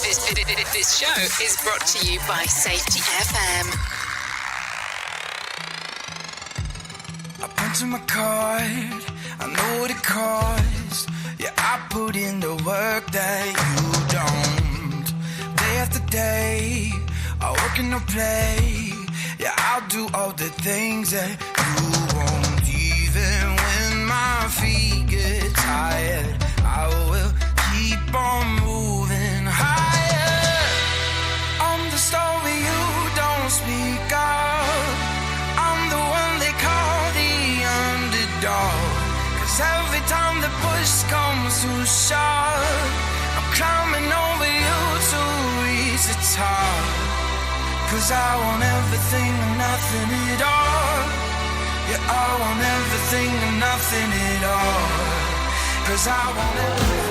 This show is brought to you by Safety FM. I punch in my card, I know what it costs. Yeah, I put in the work that you don't. Day after day, I work and I play. Yeah, I'll do all the things that you won't. Even when my feet get tired, I will keep on moving higher. I'm the story you don't speak of. I'm the one they call the underdog. 'Cause every time the push comes to shove, I'm climbing over you to reach the top. 'Cause I want everything and nothing at all. Yeah, I want everything and nothing at all. 'Cause I want everything.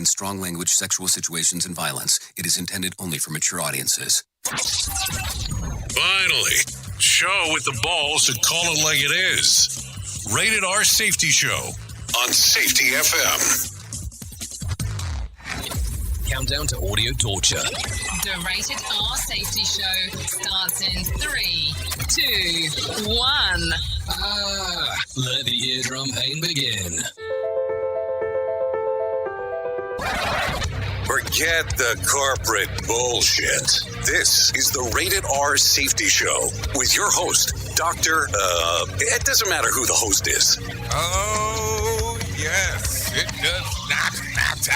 Strong language, sexual situations, and violence. It is intended only for mature audiences. Finally, show with the balls to call it like it is. Rated R Safety Show on Safety FM. Countdown to audio torture. The Rated R Safety Show starts in 3, 2, 1. Let the eardrum pain begin. Forget the corporate bullshit. This is the Rated R Safety Show with your host, Dr. It doesn't matter who the host is. Oh, yes, it does not matter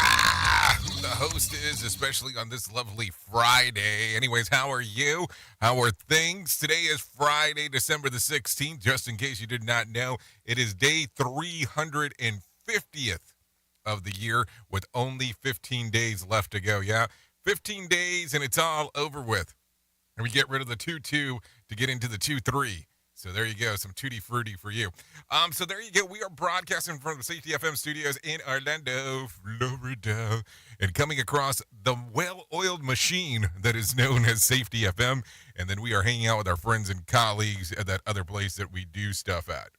who the host is, especially on this lovely Friday. Anyways, how are you? How are things? Today is Friday, December the 16th. Just in case you did not know, it is day 350th. Of the year with only 15 days left to go. Yeah, 15 days and it's all over with. And we get rid of the 2-2 to get into the 2-3. So there you go, some tutti frutti for you. So there you go. We are broadcasting from the Safety FM studios in Orlando, Florida, and coming across the well-oiled machine that is known as Safety FM. And then we are hanging out with our friends and colleagues at that other place that we do stuff at.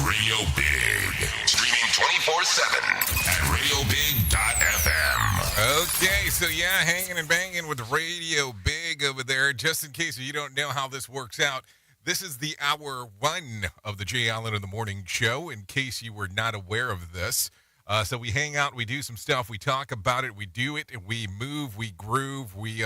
Radio Big. Streaming 24/7 at radiobig.fm. Okay, so yeah, hanging and banging with Radio Big over there. Just in case you don't know how this works out, this is the hour 1 of the Jay Allen in the Morning Show, in case you were not aware of this. So we hang out, we do some stuff, we talk about it, we do it, and we move, we groove, we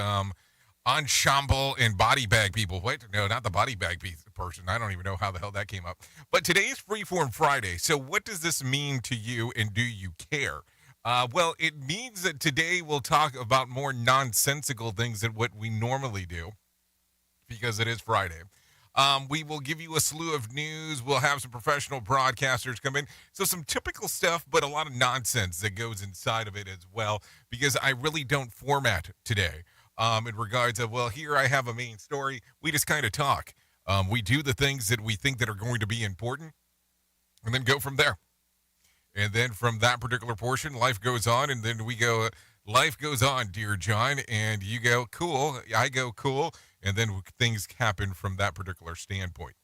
ensemble and body bag people. Wait, no, not the body bag person. I don't even know how the hell that came up. But today is Freeform Friday. So what does this mean to you, and do you care? Well, it means that today we'll talk about more nonsensical things than what we normally do, because it is Friday. We will give you a slew of news. We'll have some professional broadcasters come in. So some typical stuff, but a lot of nonsense that goes inside of it as well, because I really don't format today. In regards of, well, here I have a main story. We just kind of talk. We do the things that we think that are going to be important, and then go from there. And then from that particular portion, life goes on, and then we go, life goes on, dear John, and you go, cool, I go, cool, and then things happen from that particular standpoint.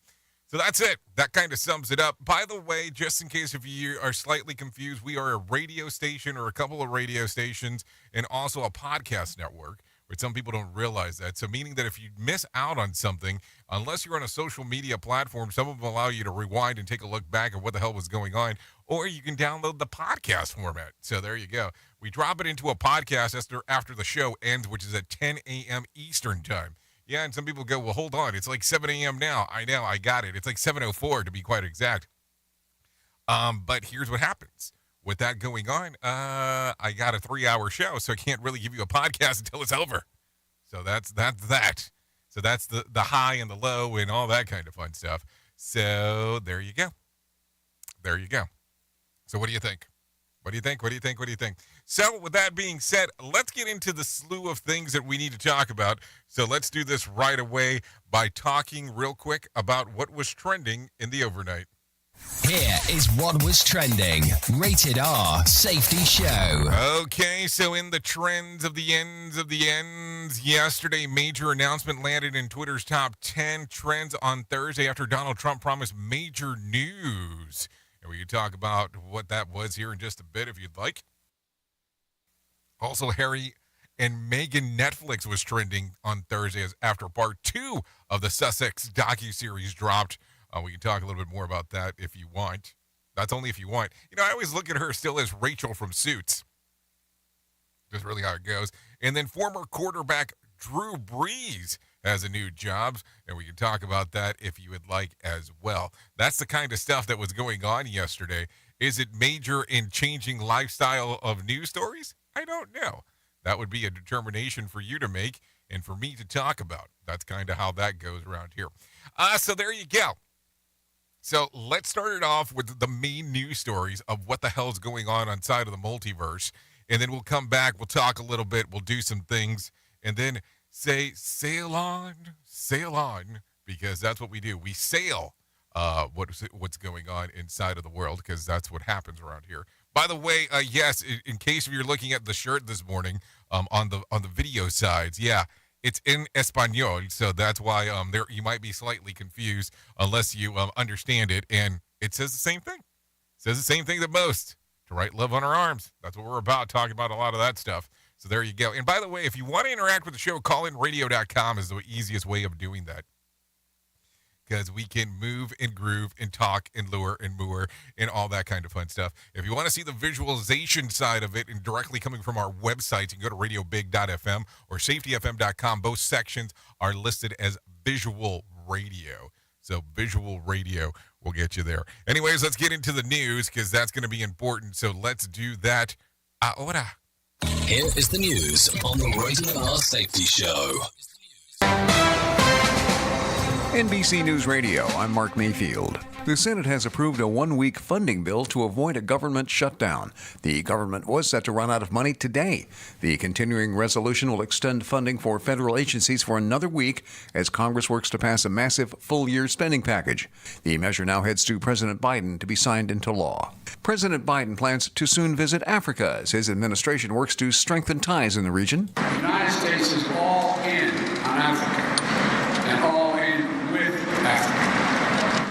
So that's it. That kind of sums it up. By the way, just in case if you are slightly confused, we are a radio station or a couple of radio stations and also a podcast network. But some people don't realize that. So meaning that if you miss out on something, unless you're on a social media platform, some of them allow you to rewind and take a look back at what the hell was going on, or you can download the podcast format. So there you go. We drop it into a podcast after the show ends, which is at 10 a.m. Eastern time. Yeah, and some people go, well, hold on. It's like 7 a.m. now. I know, I got it. It's like 7:04 to be quite exact. But here's what happens. With that going on, I got a 3-hour show, so I can't really give you a podcast until it's over. So that's that. So that's the high and the low and all that kind of fun stuff. So there you go. There you go. So what do you think? What do you think? What do you think? What do you think? So with that being said, let's get into the slew of things that we need to talk about. So let's do this right away by talking real quick about what was trending in the overnight. Here is what was trending. Rated R Safety Show. Okay, so in the trends of the ends of the ends, yesterday, major announcement landed in Twitter's top 10 trends on Thursday after Donald Trump promised major news. And we can talk about what that was here in just a bit if you'd like. Also, Harry and Meghan Netflix was trending on Thursday as after part 2 of the Sussex docuseries dropped. We can talk a little bit more about that if you want. That's only if you want. You know, I always look at her still as Rachel from Suits. Just really how it goes. And then former quarterback Drew Brees has a new job, and we can talk about that if you would like as well. That's the kind of stuff that was going on yesterday. Is it major in changing lifestyle of news stories? I don't know. That would be a determination for you to make and for me to talk about. That's kind of how that goes around here. So there you go. So let's start it off with the main news stories of what the hell's going on side of the multiverse. And then we'll come back. We'll talk a little bit. We'll do some things. And then say, sail on, because that's what we do. We sail what's going on inside of the world, because that's what happens around here. By the way, yes, in case you're looking at the shirt this morning on the video sides, yeah, it's in Espanol, so that's why there you might be slightly confused unless you understand it. And it says the same thing. It says the same thing that most. To write love on our arms. That's what we're about, talking about a lot of that stuff. So there you go. And by the way, if you want to interact with the show, callinradio.com is the easiest way of doing that. Because we can move and groove and talk and lure and moor and all that kind of fun stuff. If you want to see the visualization side of it and directly coming from our website, you can go to radiobig.fm or safetyfm.com. Both sections are listed as visual radio. So visual radio will get you there. Anyways, let's get into the news because that's going to be important. So let's do that. Ahora. Here is the news on the Rated R Safety Show. NBC News Radio, I'm Mark Mayfield. The Senate has approved a one-week funding bill to avoid a government shutdown. The government was set to run out of money today. The continuing resolution will extend funding for federal agencies for another week as Congress works to pass a massive full-year spending package. The measure now heads to President Biden to be signed into law. President Biden plans to soon visit Africa as his administration works to strengthen ties in the region. The United States is all in on Africa and all in with Africa.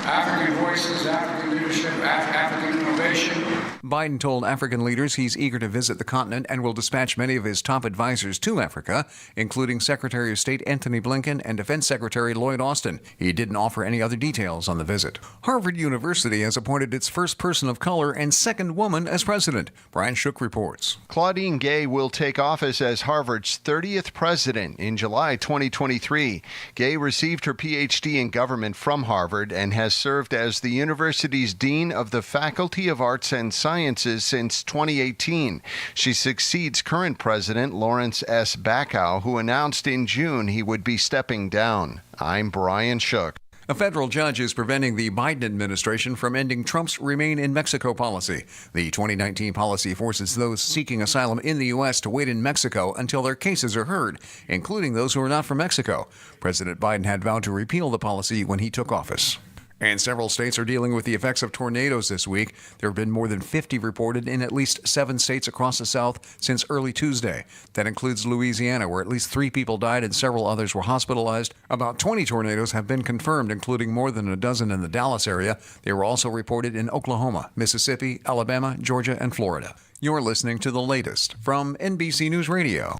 African voices, African leadership, African innovation. Biden told African leaders he's eager to visit the continent and will dispatch many of his top advisors to Africa, including Secretary of State Antony Blinken and Defense Secretary Lloyd Austin. He didn't offer any other details on the visit. Harvard University has appointed its first person of color and second woman as president. Brian Shook reports. Claudine Gay will take office as Harvard's 30th president in July 2023. Gay received her PhD in government from Harvard and has served as the university's dean of the Faculty of Arts and Sciences since 2018. She succeeds current president Lawrence S. Bacow, who announced in June he would be stepping down. I'm Brian Shook. A federal judge is preventing the Biden administration from ending Trump's Remain in Mexico policy. The 2019 policy forces those seeking asylum in the U.S. to wait in Mexico until their cases are heard, including those who are not from Mexico. President Biden had vowed to repeal the policy when he took office. And several states are dealing with the effects of tornadoes this week. There have been more than 50 reported in at least 7 states across the South since early Tuesday. That includes Louisiana, where at least 3 people died and several others were hospitalized. About 20 tornadoes have been confirmed, including more than a dozen in the Dallas area. They were also reported in Oklahoma, Mississippi, Alabama, Georgia, and Florida. You're listening to the latest from NBC News Radio.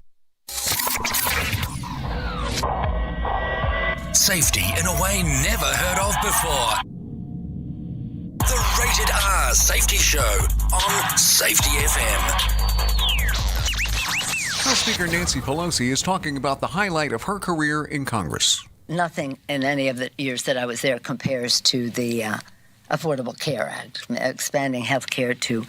Safety in a way never heard of before. The Rated R Safety Show on Safety FM. House Speaker Nancy Pelosi is talking about the highlight of her career in Congress. Nothing in any of the years that I was there compares to the Affordable Care Act, expanding health care to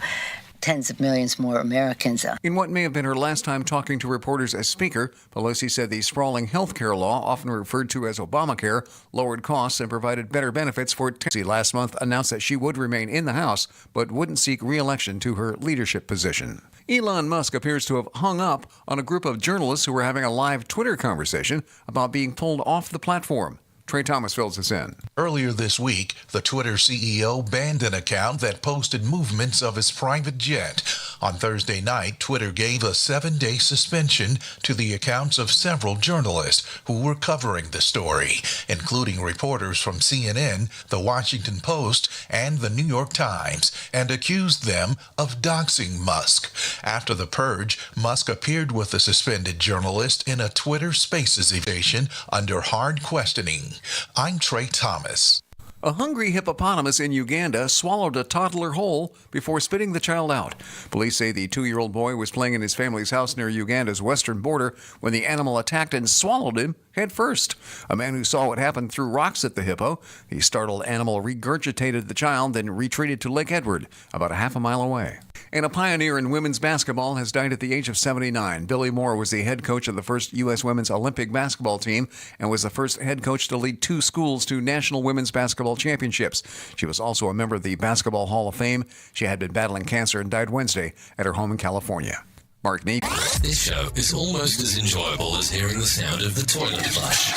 tens of millions more Americans. In what may have been her last time talking to reporters as Speaker, Pelosi said the sprawling health care law, often referred to as Obamacare, lowered costs and provided better benefits for Tennessee. Last month announced that she would remain in the House, but wouldn't seek re-election to her leadership position. Elon Musk appears to have hung up on a group of journalists who were having a live Twitter conversation about being pulled off the platform. Trey Thomas fills us in. Earlier this week, the Twitter CEO banned an account that posted movements of his private jet. On Thursday night, Twitter gave a 7-day suspension to the accounts of several journalists who were covering the story, including reporters from CNN, The Washington Post, and The New York Times, and accused them of doxing Musk. After the purge, Musk appeared with the suspended journalist in a Twitter Spaces station under hard questioning. I'm Trey Thomas. A hungry hippopotamus in Uganda swallowed a toddler whole before spitting the child out. Police say the 2-year-old boy was playing in his family's house near Uganda's western border when the animal attacked and swallowed him head first. A man who saw what happened threw rocks at the hippo. The startled animal regurgitated the child, then retreated to Lake Edward, about a half a mile away. And a pioneer in women's basketball has died at the age of 79. Billy Moore was the head coach of the first U.S. women's Olympic basketball team and was the first head coach to lead 2 schools to national women's basketball championships. She was also a member of the Basketball Hall of Fame. She had been battling cancer and died Wednesday at her home in California. Mark Neep. This show is almost as enjoyable as hearing the sound of the toilet flush.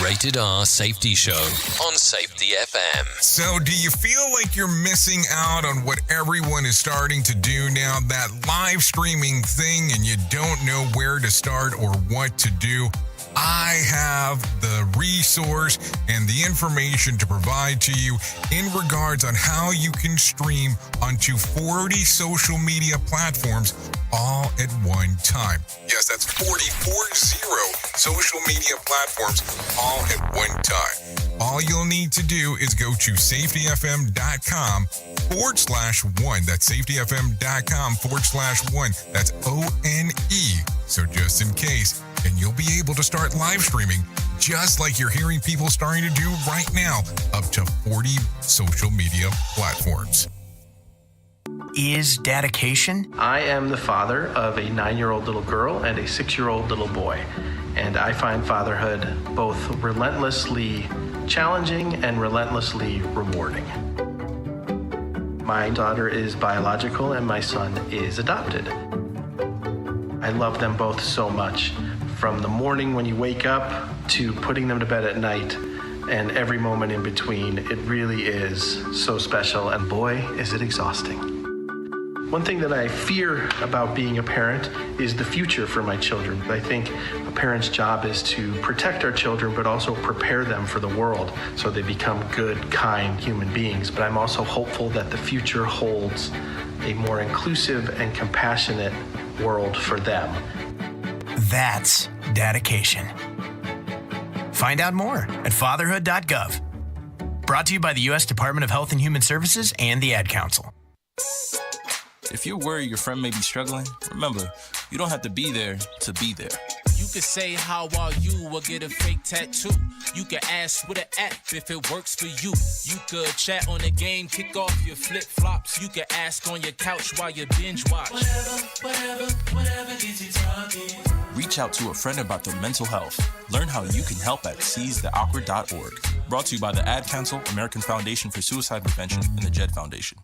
Rated R Safety Show on Safety FM. So do you feel like you're missing out on what everyone is starting to do now, that live streaming thing, and you don't know where to start or what to do? I have the resource and the information to provide to you in regards on how you can stream onto 40 social media platforms all at one time. Yes, that's 40 social media platforms all at one time. All you'll need to do is go to safetyfm.com/1. That's safetyfm.com/1. That's ONE. So just in case, and you'll be able to start live streaming just like you're hearing people starting to do right now, up to 40 social media platforms. Is dedication? I am the father of a 9-year-old little girl and a 6-year-old little boy, and I find fatherhood both relentlessly challenging and relentlessly rewarding. My daughter is biological and my son is adopted. I love them both so much. From the morning when you wake up to putting them to bed at night and every moment in between, it really is so special, and boy, is it exhausting. One thing that I fear about being a parent is the future for my children. I think a parent's job is to protect our children, but also prepare them for the world so they become good, kind human beings. But I'm also hopeful that the future holds a more inclusive and compassionate world for them. That's dedication. Find out more at fatherhood.gov. Brought to you by the U.S. Department of Health and Human Services and the Ad Council. If you're worried your friend may be struggling, remember, you don't have to be there to be there. You could say, how are you, or get a fake tattoo. You could ask with an app if it works for you. You could chat on the game, kick off your flip-flops. You could ask on your couch while you binge watch. Whatever gets you talking. Reach out to a friend about their mental health. Learn how you can help at seizetheawkward.org. Brought to you by the Ad Council, American Foundation for Suicide Prevention, and the JED Foundation.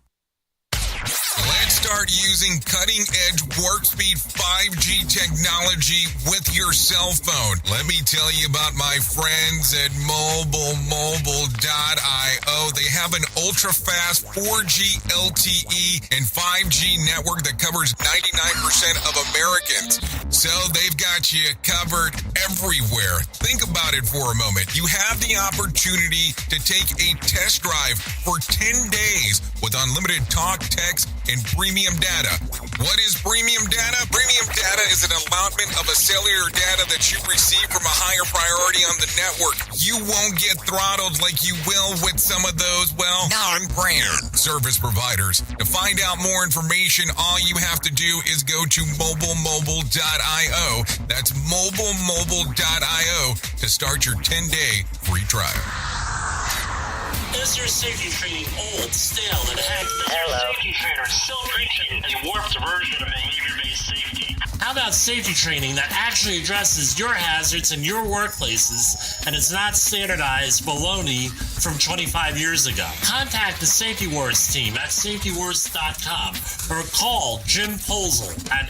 Let's start using cutting-edge warp speed 5G technology with your cell phone. Let me tell you about my friends at mobilemobile.io. They have an ultra-fast 4G LTE and 5G network that covers 99% of Americans. So they've got you covered everywhere. Think about it for a moment. You have the opportunity to take a test drive for 10 days with unlimited talk, text, and premium data. What is premium data? Premium data is an allotment of a cellular data that you receive from a higher priority on the network. You won't get throttled like you will with some of those, well, non-brand service providers. To find out more information, all you have to do is go to mobilemobile.io. That's mobilemobile.io to start your 10-day free trial. The is your safety training old, stale, and hacked? Hello. Safety trainer still preaching a warped version of behavior-based safety. How about safety training that actually addresses your hazards in your workplaces and is not standardized baloney from 25 years ago? Contact the Safety Wars team at safetywars.com or call Jim Posel at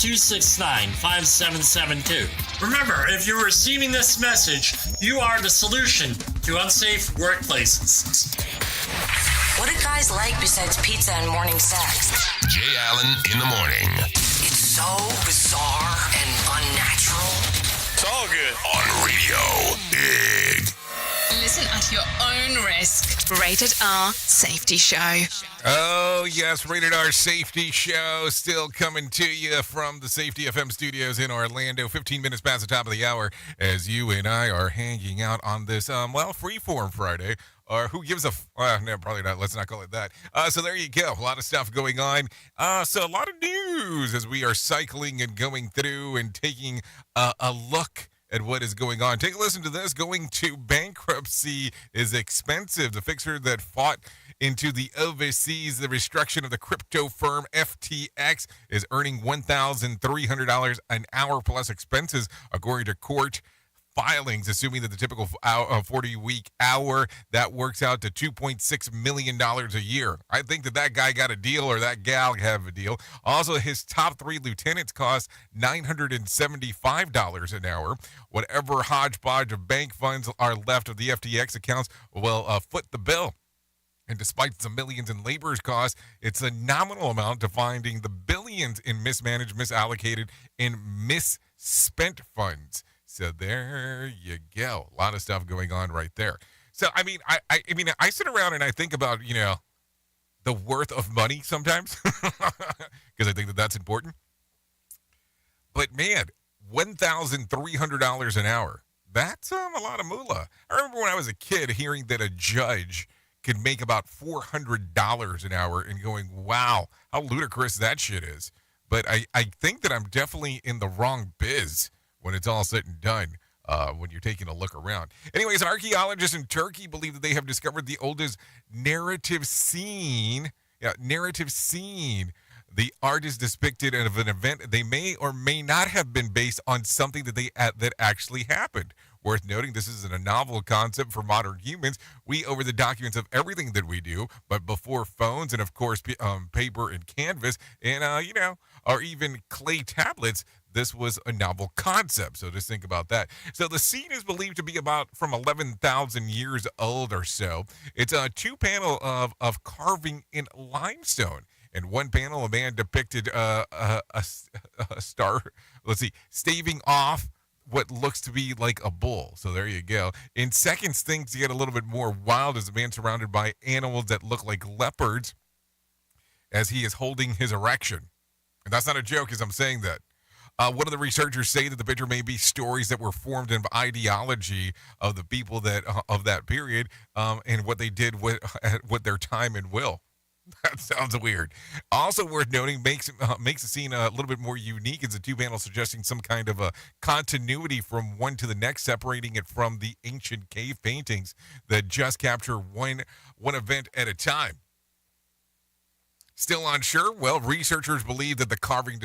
845-269-5772. Remember, if you're receiving this message, you are the solution to unsafe workplaces. What do guys like besides pizza and morning sex? Jay Allen in the morning. It's so bizarre and unnatural. It's all good. On Radio Big. Listen at your own risk. Rated R Safety Show. Oh, yes, Rated R Safety Show still coming to you from the Safety FM studios in Orlando. 15 minutes past the top of the hour as you and I are hanging out on this, Freeform Friday. Or who gives a... no, probably not. Let's not call it that. So there you go. A lot of stuff going on. So a lot of news as we are cycling and going through and taking a look at what is going on. Take a listen to this. Going to bankruptcy is expensive. The fixer that fought into the overseas the restructuring of the crypto firm FTX is earning $1,300 an hour plus expenses, according to court filings, assuming that the typical 40-week hour, that works out to $2.6 million a year. I think that guy got a deal, or that gal have a deal. Also, his top 3 lieutenants cost $975 an hour. Whatever hodgepodge of bank funds are left of the FTX accounts will foot the bill. And despite the millions in labor's costs, it's a nominal amount to finding the billions in mismanaged, misallocated, and misspent funds. So there you go. A lot of stuff going on right there. So, I mean, I sit around and I think about, the worth of money sometimes because I think that that's important. But, man, $1,300 an hour, that's a lot of moolah. I remember when I was a kid hearing that a judge could make about $400 an hour and going, wow, how ludicrous that shit is. But I think that I'm definitely in the wrong biz when it's all said and done, when you're taking a look around. Anyways, archaeologists in Turkey believe that they have discovered the oldest narrative scene. The art is depicted of an event they may or may not have been based on something that actually happened. Worth noting, this isn't a novel concept for modern humans. We over the documents of everything that we do, but before phones and, of course, paper and canvas and, or even clay tablets, this was a novel concept. So just think about that. So the scene is believed to be about from 11,000 years old or so. It's a 2-panel of carving in limestone. In one panel, a man depicted a star, staving off what looks to be like a bull. So there you go. In seconds, things get a little bit more wild as a man surrounded by animals that look like leopards as he is holding his erection. And that's not a joke as I'm saying that. One of the researchers say that the picture may be stories that were formed in ideology of the people that of that period and what they did with their time and will. That sounds weird. Also worth noting, makes the scene a little bit more unique is a 2-panel suggesting some kind of a continuity from one to the next, separating it from the ancient cave paintings that just capture one event at a time. Still unsure? Well, researchers believe that the carving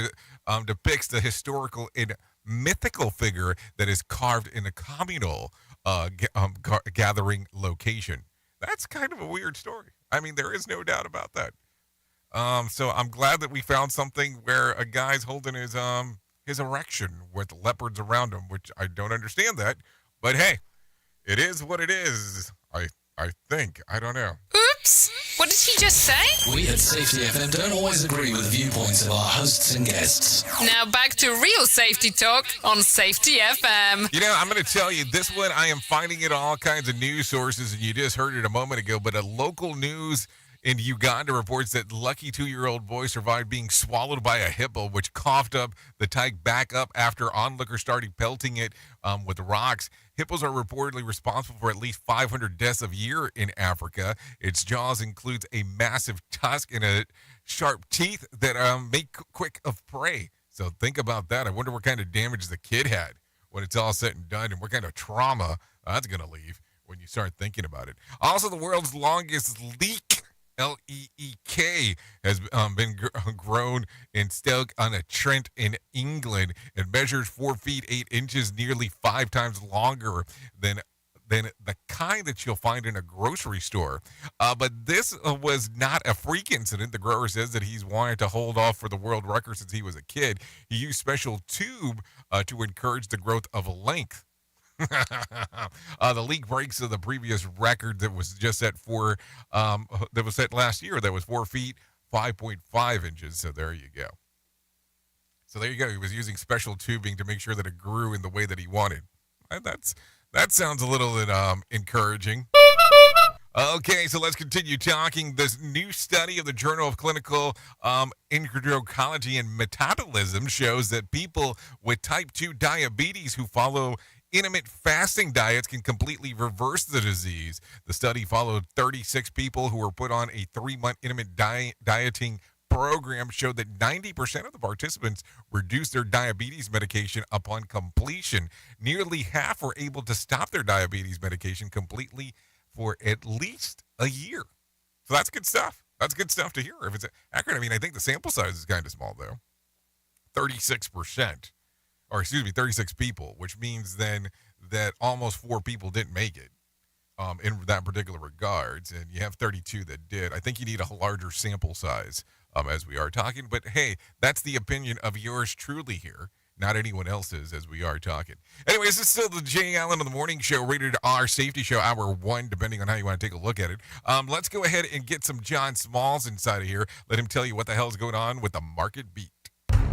depicts the historical and mythical figure that is carved in a communal gathering location. That's kind of a weird story. I mean, there is no doubt about that. So I'm glad that we found something where a guy's holding his erection with leopards around him, which I don't understand that. But hey, it is what it is. I think. I don't know. Oops! What did he just say? We at Safety FM don't always agree with the viewpoints of our hosts and guests. Now back to real safety talk on Safety FM. I'm going to tell you, this one, I am finding it on all kinds of news sources, and you just heard it a moment ago, but a local news in Uganda reports that lucky 2-year-old boy survived being swallowed by a hippo, which coughed up the tyke back up after onlookers started pelting it with rocks. Hippos are reportedly responsible for at least 500 deaths a year in Africa. Its jaws includes a massive tusk and a sharp teeth that make quick of prey. So think about that. I wonder what kind of damage the kid had when it's all said and done and what kind of trauma that's going to leave when you start thinking about it. Also, the world's longest leek, L-E-E-K, has been grown in Stoke-on-Trent in England. It measures 4 feet 8 inches, nearly 5 times longer than the kind that you'll find in a grocery store. But this was not a freak incident. The grower says that he's wanted to hold off for the world record since he was a kid. He used special tube to encourage the growth of length. The league breaks the previous record that was just set that was set last year. That was 4 feet 5.5 inches. So there you go. He was using special tubing to make sure that it grew in the way that he wanted. That sounds a little bit encouraging. Okay, so let's continue talking. This new study of the Journal of Clinical Endocrinology and Metabolism shows that people with type 2 diabetes who follow intermittent fasting diets can completely reverse the disease. The study followed 36 people who were put on a 3-month intermittent dieting program, showed that 90% of the participants reduced their diabetes medication upon completion. Nearly half were able to stop their diabetes medication completely for at least a year. So that's good stuff. That's good stuff to hear. If it's accurate, I mean, I think the sample size is kind of small, though. 36%. Or excuse me, 36 people, which means then that almost 4 people didn't make it in that particular regards, and you have 32 that did. I think you need a larger sample size as we are talking, but hey, that's the opinion of yours truly here, not anyone else's as we are talking. Anyways, this is still the Jay Allen of the Morning Show, rated R Safety Show, Hour 1, depending on how you want to take a look at it. Let's go ahead and get some John Smalls inside of here. Let him tell you what the hell is going on with the Market Beat.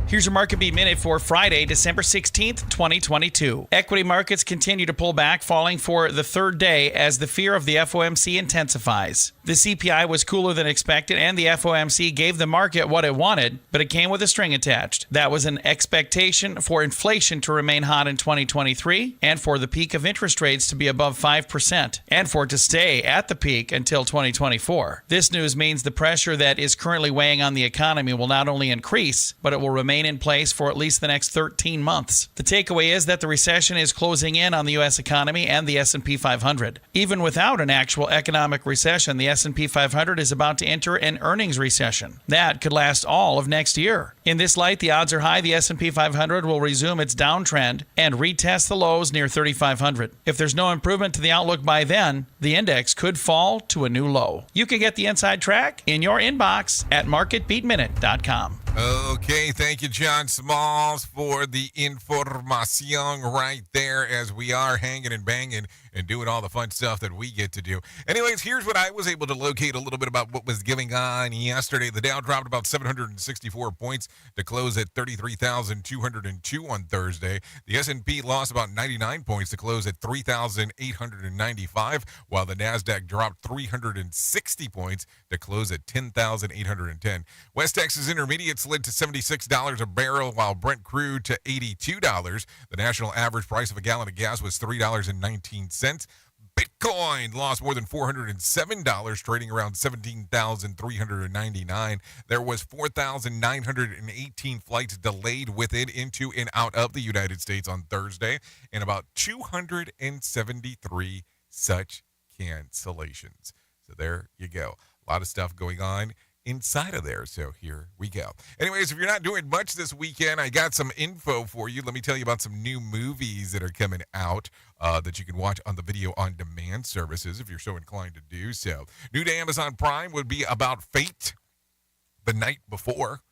Here's your Market Beat Minute for Friday, December 16th, 2022. Equity markets continue to pull back, falling for the third day as the fear of the FOMC intensifies. The CPI was cooler than expected, and the FOMC gave the market what it wanted, but it came with a string attached. That was an expectation for inflation to remain hot in 2023, and for the peak of interest rates to be above 5%, and for it to stay at the peak until 2024. This news means the pressure that is currently weighing on the economy will not only increase, but it will remain in place for at least the next 13 months. The takeaway is that the recession is closing in on the U.S. economy and the S&P 500. Even without an actual economic recession, the S&P 500 is about to enter an earnings recession. That could last all of next year. In this light, the odds are high the S&P 500 will resume its downtrend and retest the lows near 3,500. If there's no improvement to the outlook by then, the index could fall to a new low. You can get the inside track in your inbox at marketbeatminute.com. Okay, thank you, John Smalls, for the information right there as we are hanging and banging and doing all the fun stuff that we get to do. Anyways, here's what I was able to locate a little bit about what was going on yesterday. The Dow dropped about 764 points to close at 33,202 on Thursday. The S&P lost about 99 points to close at 3,895, while the NASDAQ dropped 360 points to close at 10,810. West Texas Intermediate slid to $76 a barrel, while Brent crude to $82. The national average price of a gallon of gas was $3.19. Bitcoin lost more than $407, trading around 17,399. There was 4,918 flights delayed with it into and out of the United States on Thursday, and about 273 such cancellations. So there you go. A lot of stuff going on inside of there. So here we go. Anyways, if you're not doing much this weekend, I got some info for you. Let me tell you about some new movies that are coming out that you can watch on the video on demand services if you're so inclined to do so. New to Amazon Prime would be About Fate, The Night Before,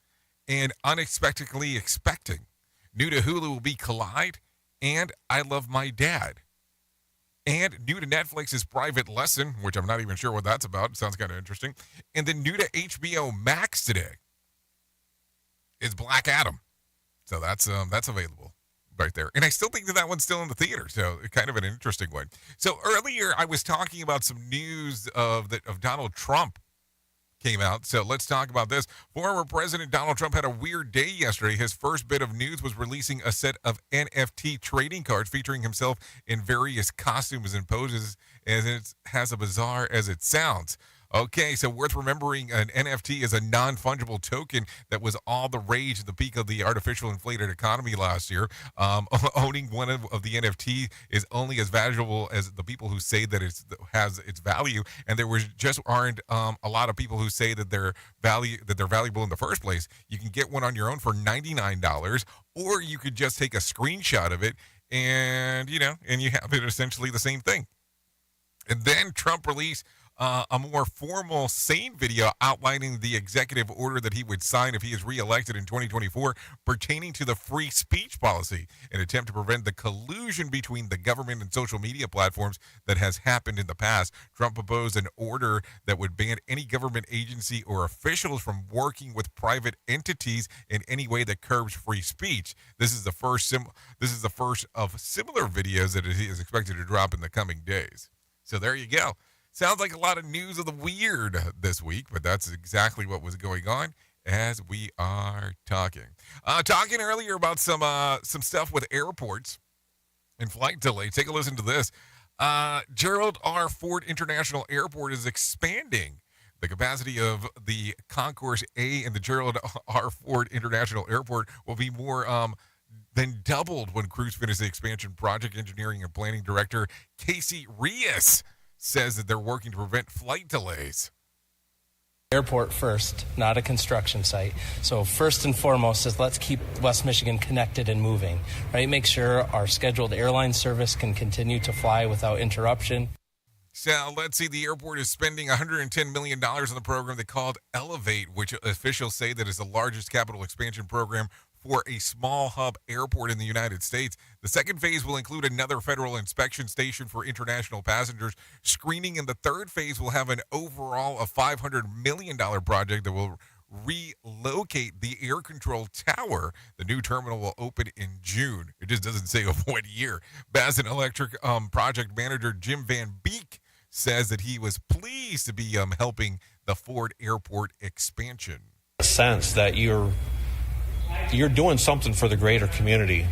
and Unexpectedly Expecting. New to Hulu will be Collide and I Love My Dad. And new to Netflix is Private Lesson, which I'm not even sure what that's about. It sounds kind of interesting. And then new to HBO Max today is Black Adam. So that's available right there. And I still think that one's still in the theater. So kind of an interesting one. So earlier I was talking about some news of Donald Trump came out. So let's talk about this. Former President Donald Trump had a weird day yesterday. His first bit of news was releasing a set of NFT trading cards featuring himself in various costumes and poses, and it has as bizarre as it sounds. Okay, so worth remembering, an NFT is a non-fungible token that was all the rage at the peak of the artificial inflated economy last year. Owning one of the NFT is only as valuable as the people who say that it has its value, and there aren't a lot of people who say that they're valuable in the first place. You can get one on your own for $99, or you could just take a screenshot of it, and you have it essentially the same thing. And then Trump released a more formal, sane video outlining the executive order that he would sign if he is reelected in 2024 pertaining to the free speech policy, an attempt to prevent the collusion between the government and social media platforms that has happened in the past. Trump proposed an order that would ban any government agency or officials from working with private entities in any way that curbs free speech. This is the first of similar videos that he is expected to drop in the coming days. So there you go. Sounds like a lot of news of the weird this week, but that's exactly what was going on as we are talking. Talking earlier about some stuff with airports and flight delays. Take a listen to this. Gerald R. Ford International Airport is expanding. The capacity of the Concourse A and the Gerald R. Ford International Airport will be more than doubled when Cruise finishes the expansion. Project Engineering and Planning Director Casey Reyes says that they're working to prevent flight delays. Airport first, not a construction site. So first and foremost is let's keep West Michigan connected and moving, right? Make sure our scheduled airline service can continue to fly without interruption. So let's see, the airport is spending $110 million on the program they called Elevate, which officials say that is the largest capital expansion program for a small hub airport in the United States. The second phase will include another federal inspection station for international passengers screening, and the third phase will have an overall of $500 million project that will relocate the air control tower. The new terminal will open in June. It just doesn't say of what year. Bassin Electric project manager Jim Van Beek says that he was pleased to be helping the Ford Airport expansion. A sense that you're doing something for the greater community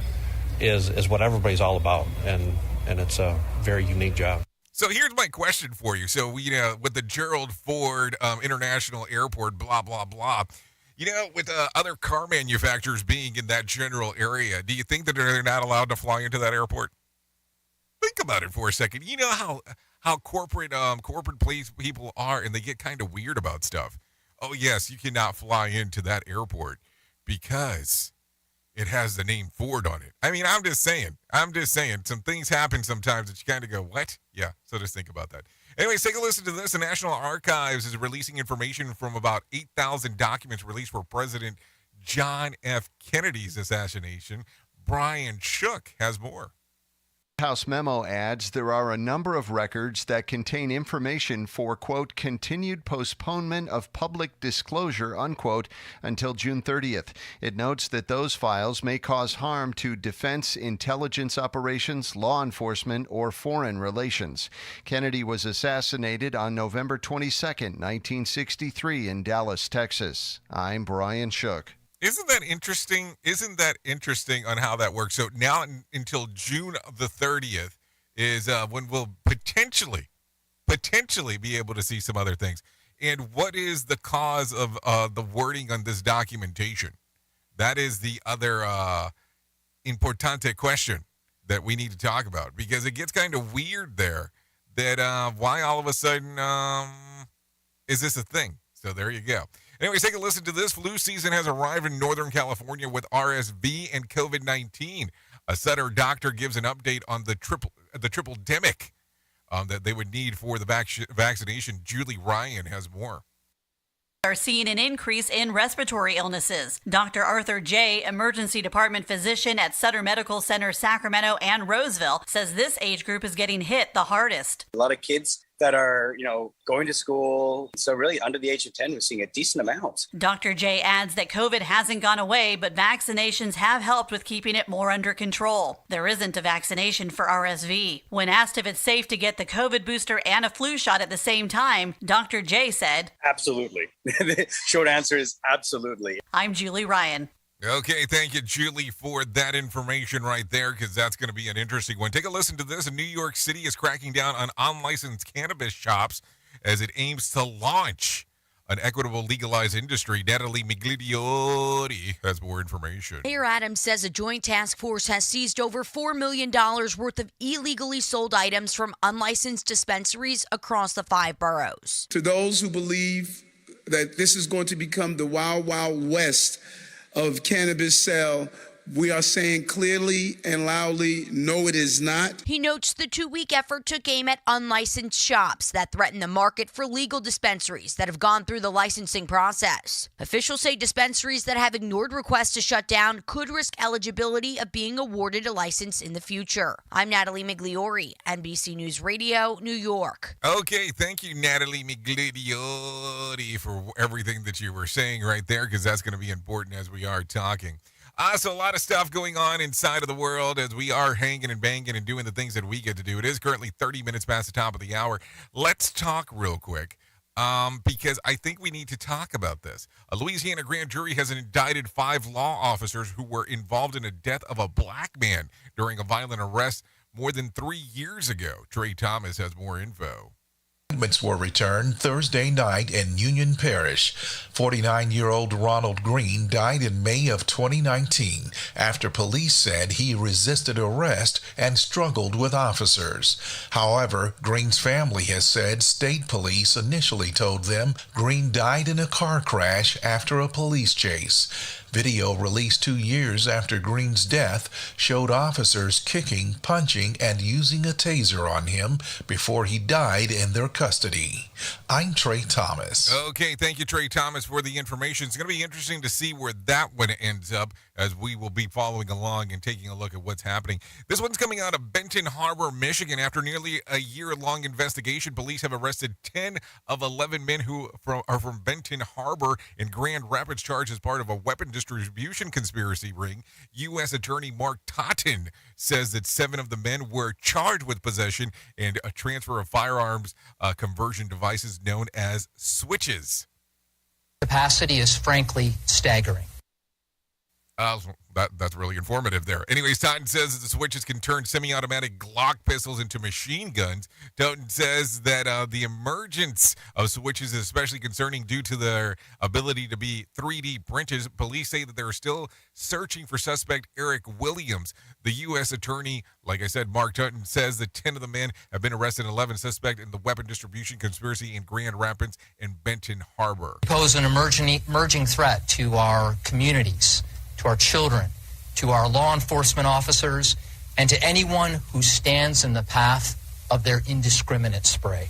is what everybody's all about, and it's a very unique job. So here's my question for you. So, with the Gerald Ford International Airport, blah, blah, blah, with other car manufacturers being in that general area, do you think that they're not allowed to fly into that airport? Think about it for a second. You know how corporate people are, and they get kind of weird about stuff. Oh, yes, you cannot fly into that airport because it has the name Ford on it. I mean, I'm just saying. Some things happen sometimes that you kind of go, what? Yeah, so just think about that. Anyways, take a listen to this. The National Archives is releasing information from about 8,000 documents released for President John F. Kennedy's assassination. Brian Shook has more. House memo adds there are a number of records that contain information for, quote, continued postponement of public disclosure, unquote, until June 30th. It notes that those files may cause harm to defense, intelligence operations, law enforcement, or foreign relations. Kennedy was assassinated on November 22nd, 1963 in Dallas, Texas. I'm Brian Shook. Isn't that interesting on how that works? So now until June the 30th is when we'll potentially be able to see some other things. And what is the cause of the wording on this documentation? That is the other importante question that we need to talk about, because it gets kind of weird there that why all of a sudden is this a thing? So there you go. Anyways, take a listen to this. Flu season has arrived in Northern California with RSV and COVID-19. A Sutter doctor gives an update on the triple-demic that they would need for the vaccination. Julie Ryan has more. Are seeing an increase in respiratory illnesses. Dr. Arthur J., emergency department physician at Sutter Medical Center, Sacramento and Roseville, says this age group is getting hit the hardest. A lot of kids that are, going to school. So really under the age of 10, we're seeing a decent amount. Dr. J adds that COVID hasn't gone away, but vaccinations have helped with keeping it more under control. There isn't a vaccination for RSV. When asked if it's safe to get the COVID booster and a flu shot at the same time, Dr. J said, absolutely. The short answer is absolutely. I'm Julie Ryan. Okay, thank you, Julie, for that information right there, because that's going to be an interesting one. Take a listen to this. New York City is cracking down on unlicensed cannabis shops. as it aims to launch an equitable legalized industry. Natalie Migliori has more information. Mayor Adams says a joint task force has seized over $4 million worth of illegally sold items from unlicensed dispensaries across the 5 boroughs. To those who believe that this is going to become the wild, wild west of cannabis sale, we are saying clearly and loudly, no, it is not. He notes the 2-week effort took aim at unlicensed shops that threaten the market for legal dispensaries that have gone through the licensing process. Officials say dispensaries that have ignored requests to shut down could risk eligibility of being awarded a license in the future. I'm Natalie Migliori, NBC News Radio, New York. Okay, thank you, Natalie Migliori, for everything that you were saying right there, because that's going to be important as we are talking. So a lot of stuff going on inside of the world as we are hanging and banging and doing the things that we get to do. It is currently 30 minutes past the top of the hour. Let's talk real quick because I think we need to talk about this. A Louisiana grand jury has indicted 5 law officers who were involved in the death of a black man during a violent arrest more than 3 years ago. Trey Thomas has more info. Indictments were returned Thursday night in Union Parish. 49-year-old Ronald Green died in May of 2019 after police said he resisted arrest and struggled with officers. However, Green's family has said state police initially told them Green died in a car crash after a police chase. Video released 2 years after Green's death showed officers kicking, punching, and using a taser on him before he died in their custody. I'm Trey Thomas. Okay, thank you, Trey Thomas, for the information. It's going to be interesting to see where that one ends up as we will be following along and taking a look at what's happening. This one's coming out of Benton Harbor, Michigan. After nearly a year-long investigation, police have arrested 10 of 11 men who are from Benton Harbor in Grand Rapids, charged as part of a weapon distribution conspiracy ring. U.S. Attorney Mark Totten says that 7 of the men were charged with possession and a transfer of firearms conversion devices known as switches. Capacity is frankly staggering. That's really informative there. Anyways, Totten says that the switches can turn semi-automatic Glock pistols into machine guns. Totten says that the emergence of switches is especially concerning due to their ability to be 3D printed. Police say that they're still searching for suspect Eric Williams. The U.S. Attorney, like I said, Mark Totten, says that 10 of the men have been arrested and 11 suspect in the weapon distribution conspiracy in Grand Rapids and Benton Harbor. Pose an emerging threat to our communities, to our children, to our law enforcement officers, and to anyone who stands in the path of their indiscriminate spray.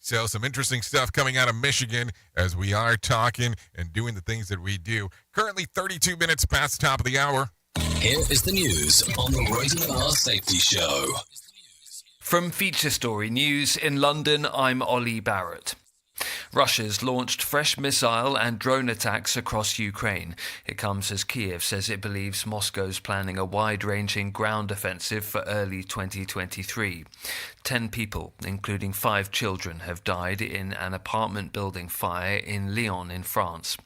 So some interesting stuff coming out of Michigan as we are talking and doing the things that we do. Currently 32 minutes past the top of the hour. Here is the news on the Rated R Safety Show. From Feature Story News in London, I'm Ollie Barrett. Russia's launched fresh missile and drone attacks across Ukraine. It comes as Kiev says it believes Moscow's planning a wide-ranging ground offensive for early 2023. 10 people, including 5 children, have died in an apartment building fire in Lyon in France.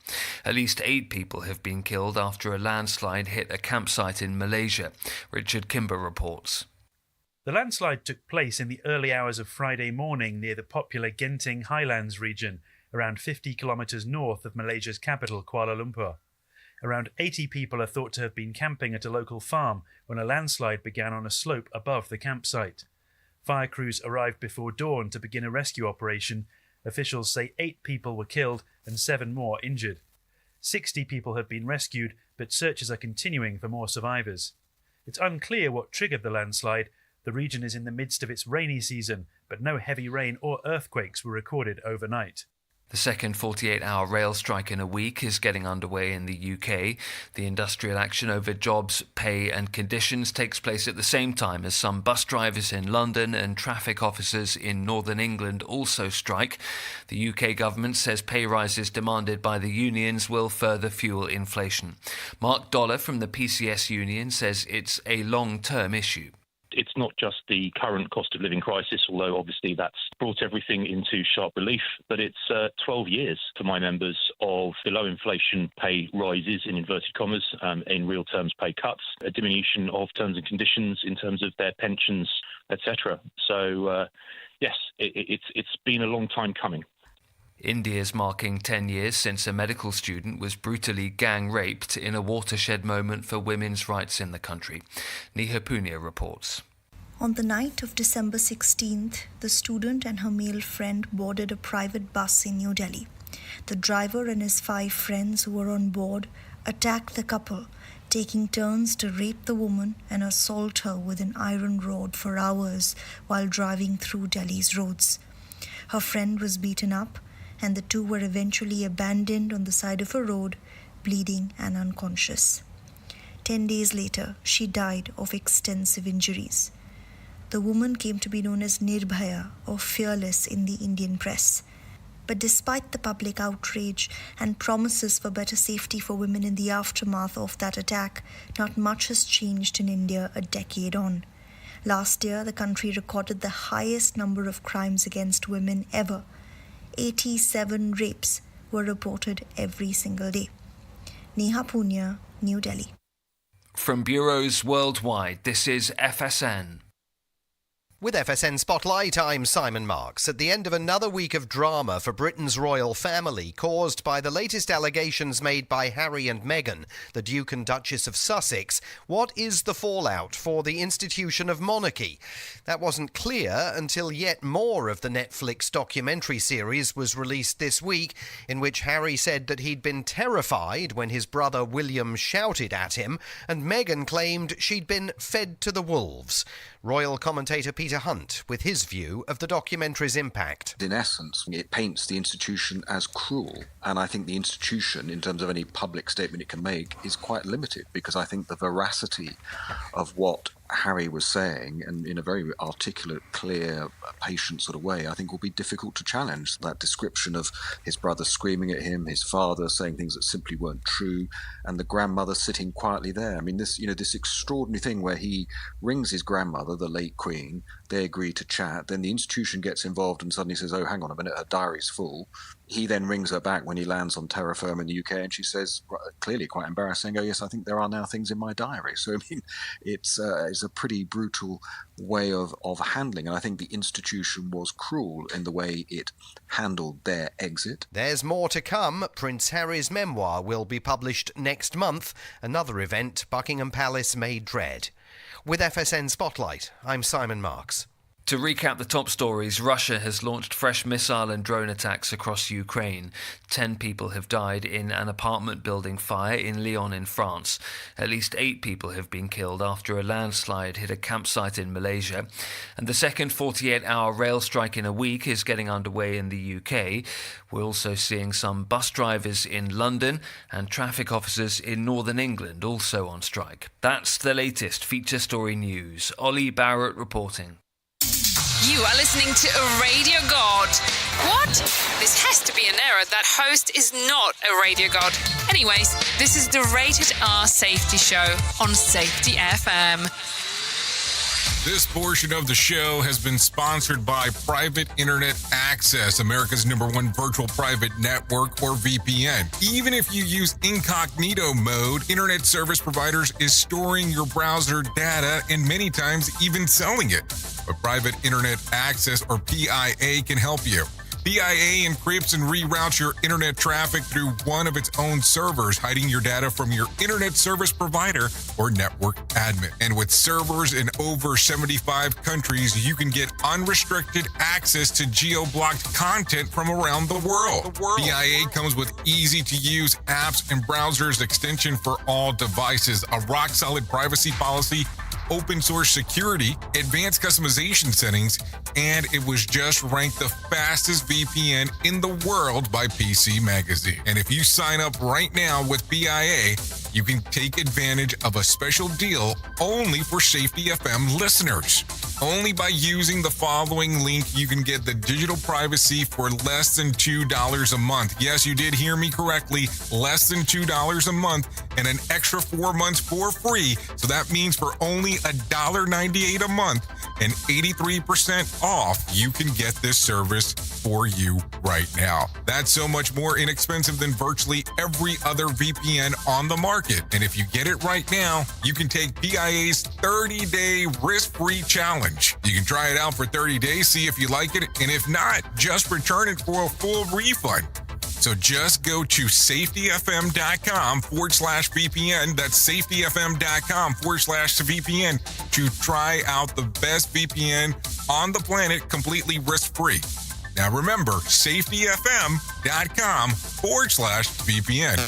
At least 8 people have been killed after a landslide hit a campsite in Malaysia. Richard Kimber reports. The landslide took place in the early hours of Friday morning near the popular Genting Highlands region, around 50 kilometres north of Malaysia's capital, Kuala Lumpur. Around 80 people are thought to have been camping at a local farm when a landslide began on a slope above the campsite. Fire crews arrived before dawn to begin a rescue operation. Officials say 8 people were killed and 7 more injured. 60 people have been rescued, but searches are continuing for more survivors. It's unclear what triggered the landslide. The region is in the midst of its rainy season, but no heavy rain or earthquakes were recorded overnight. The second 48-hour rail strike in a week is getting underway in the UK. The industrial action over jobs, pay and conditions takes place at the same time as some bus drivers in London and traffic officers in Northern England also strike. The UK government says pay rises demanded by the unions will further fuel inflation. Mark Dollar from the PCS union says it's a long-term issue. It's not just the current cost of living crisis, although obviously that's brought everything into sharp relief, but it's 12 years for my members of below inflation pay rises, in inverted commas, in real terms pay cuts, a diminution of terms and conditions in terms of their pensions, etc. So, yes, it's been a long time coming. India's marking 10 years since a medical student was brutally gang raped in a watershed moment for women's rights in the country. Neha Punia reports. On the night of December 16th, the student and her male friend boarded a private bus in New Delhi. The driver and his 5 friends who were on board attacked the couple, taking turns to rape the woman and assault her with an iron rod for hours while driving through Delhi's roads. Her friend was beaten up, and the two were eventually abandoned on the side of a road, bleeding and unconscious. 10 days later, she died of extensive injuries. The woman came to be known as Nirbhaya, or fearless, in the Indian press. But despite the public outrage and promises for better safety for women in the aftermath of that attack, not much has changed in India a decade on. Last year, the country recorded the highest number of crimes against women ever. 87 rapes were reported every single day. Neha Punia, New Delhi. From bureaus worldwide, this is FSN. With FSN Spotlight, I'm Simon Marks. At the end of another week of drama for Britain's royal family, caused by the latest allegations made by Harry and Meghan, the Duke and Duchess of Sussex, what is the fallout for the institution of monarchy? That wasn't clear until yet more of the Netflix documentary series was released this week, in which Harry said that he'd been terrified when his brother William shouted at him, and Meghan claimed she'd been fed to the wolves. Royal commentator Peter Hunt with his view of the documentary's impact. In essence, it paints the institution as cruel, and I think the institution, in terms of any public statement it can make, is quite limited, because I think the veracity of what Harry was saying, and in a very articulate, clear, patient sort of way, I think will be difficult to challenge. That description of his brother screaming at him, his father saying things that simply weren't true, and the grandmother sitting quietly there. I mean, this extraordinary thing where he rings his grandmother, the late Queen, they agree to chat, then the institution gets involved and suddenly says, oh, hang on a minute, her diary's full. He then rings her back when he lands on terra firma in the UK, and she says, clearly quite embarrassing, oh yes, I think there are now things in my diary. So, I mean, it's a pretty brutal way of handling, and I think the institution was cruel in the way it handled their exit. There's more to come. Prince Harry's memoir will be published next month, another event Buckingham Palace may dread. With FSN Spotlight, I'm Simon Marks. To recap the top stories, Russia has launched fresh missile and drone attacks across Ukraine. 10 people have died in an apartment building fire in Lyon in France. At least 8 people have been killed after a landslide hit a campsite in Malaysia. And the second 48-hour rail strike in a week is getting underway in the UK. We're also seeing some bus drivers in London and traffic officers in Northern England also on strike. That's the latest feature story news. Ollie Barrett reporting. You are listening to a radio god. What? This has to be an error. That host is not a radio god. Anyways, this is the Rated R Safety Show on Safety FM. This portion of the show has been sponsored by Private Internet Access, America's #1 virtual private network, or VPN. Even if you use incognito mode, internet service providers is storing your browser data and many times even selling it. But Private Internet Access, or PIA, can help you. PIA encrypts and reroutes your internet traffic through one of its own servers, hiding your data from your internet service provider or network admin. And with servers in over 75 countries, you can get unrestricted access to geo-blocked content from around the world. PIA comes with easy-to-use apps and browsers extension for all devices, a rock-solid privacy policy, open source security, advanced customization settings, and it was just ranked the fastest VPN in the world by PC Magazine. And if you sign up right now with PIA, you can take advantage of a special deal only for Safety FM listeners. Only by using the following link, you can get the digital privacy for less than $2 a month. Yes, you did hear me correctly. Less than $2 a month and an extra 4 months for free. So that means for only $1.98 a month and 83% off, you can get this service for you right now. That's so much more inexpensive than virtually every other VPN on the market. And if you get it right now, you can take PIA's 30-day risk-free challenge. You can try it out for 30 days, see if you like it, and if not, just return it for a full refund. So just go to safetyfm.com/VPN. That's safetyfm.com/VPN to try out the best VPN on the planet completely risk-free. Now remember, safetyfm.com/VPN.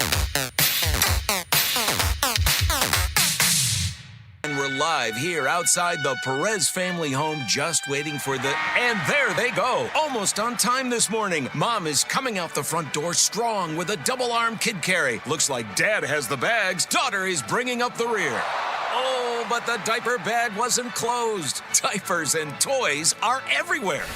And we're live here outside the Perez family home, just waiting for and there they go. Almost on time this morning. Mom is coming out the front door strong with a double-arm kid carry. Looks like Dad has the bags. Daughter is bringing up the rear. Oh, but the diaper bag wasn't closed. Diapers and toys are everywhere.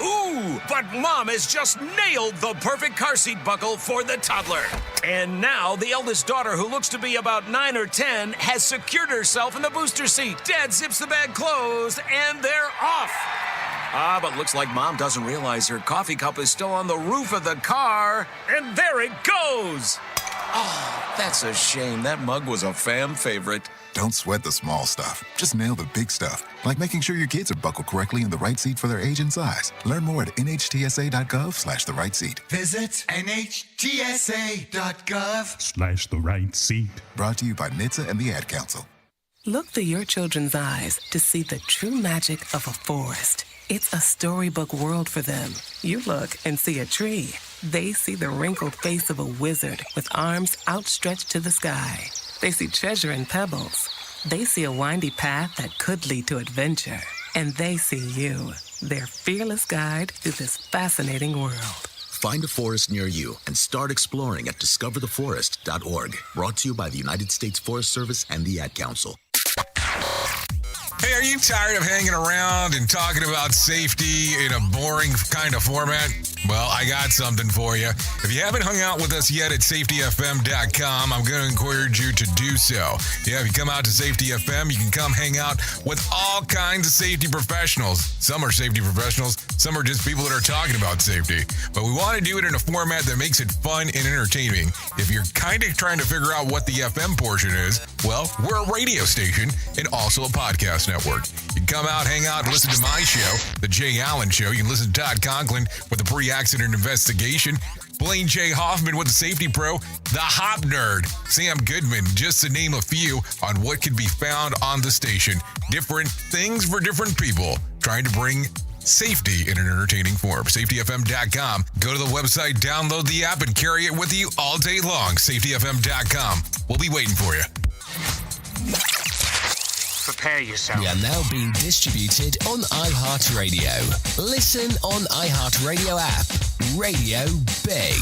Ooh, but Mom has just nailed the perfect car seat buckle for the toddler. And now the eldest daughter, who looks to be about 9 or 10, has secured herself in the booster seat. Dad zips the bag closed, and they're off. But looks like Mom doesn't realize her coffee cup is still on the roof of the car. And there it goes. Oh, that's a shame. That mug was a fam favorite. Don't sweat the small stuff. Just nail the big stuff, like making sure your kids are buckled correctly in the right seat for their age and size. Learn more at nhtsa.gov/the right seat. Visit nhtsa.gov/the right seat. Brought to you by NHTSA and the Ad Council. Look through your children's eyes to see the true magic of a forest. It's a storybook world for them. You look and see a tree. They see the wrinkled face of a wizard with arms outstretched to the sky. They see treasure in pebbles. They see a windy path that could lead to adventure. And they see you, their fearless guide through this fascinating world. Find a forest near you and start exploring at discovertheforest.org. Brought to you by the United States Forest Service and the Ad Council. Hey, are you tired of hanging around and talking about safety in a boring kind of format? Well, I got something for you. If you haven't hung out with us yet at safetyfm.com, I'm going to encourage you to do so. Yeah, if you come out to Safety FM, you can come hang out with all kinds of safety professionals. Some are safety professionals, some are just people that are talking about safety. But we want to do it in a format that makes it fun and entertaining. If you're kind of trying to figure out what the FM portion is, well, we're a radio station and also a podcast network. You can come out, hang out, and listen to my show, The Jay Allen Show. You can listen to Todd Conklin with the pre-accident investigation, Blaine J. Hoffman with the Safety Pro, The Hop Nerd, Sam Goodman, just to name a few on what can be found on the station. Different things for different people, trying to bring safety in an entertaining form. SafetyFM.com. Go to the website, download the app, and carry it with you all day long. SafetyFM.com. We'll be waiting for you. Prepare yourself. We are now being distributed on iHeartRadio. Listen on iHeartRadio app. Radio Big.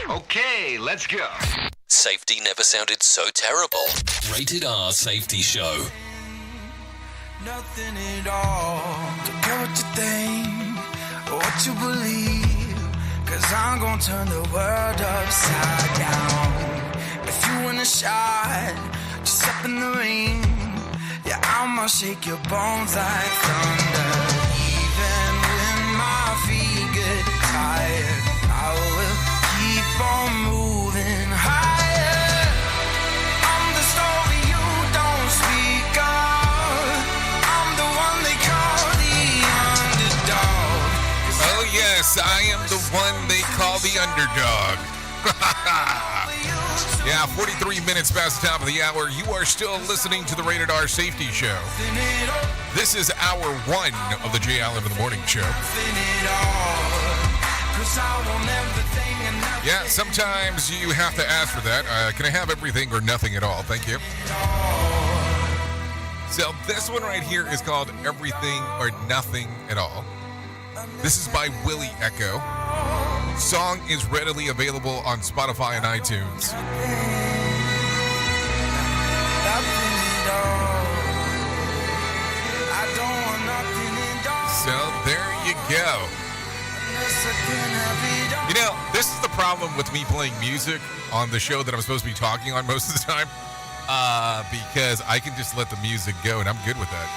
Okay, let's go. Safety never sounded so terrible. Rated R Safety Show. Nothing at all. Don't care what you think or what you believe, 'cause I'm gonna turn the world upside down. If you want a shot, just step in the ring. Yeah, I'ma shake your bones like thunder. Even when my feet get tired, I will keep on moving higher. I'm the story you don't speak of. I'm the one they call the underdog. Oh yes, I am the one they call the underdog. Yeah, 43 minutes past the top of the hour. You are still listening to the Rated R Safety Show. This is hour 1 of the Jay Allen in the Morning Show. Yeah, sometimes you have to ask for that. Can I have everything or nothing at all? Thank you. So this one right here is called Everything or Nothing at All. This is by Willie Echo. Song is readily available on Spotify and iTunes. I don't want go. You know, this is the problem with me playing music on the show that I'm supposed to be talking on most of the time, because I can just let the music go, and I'm good with that.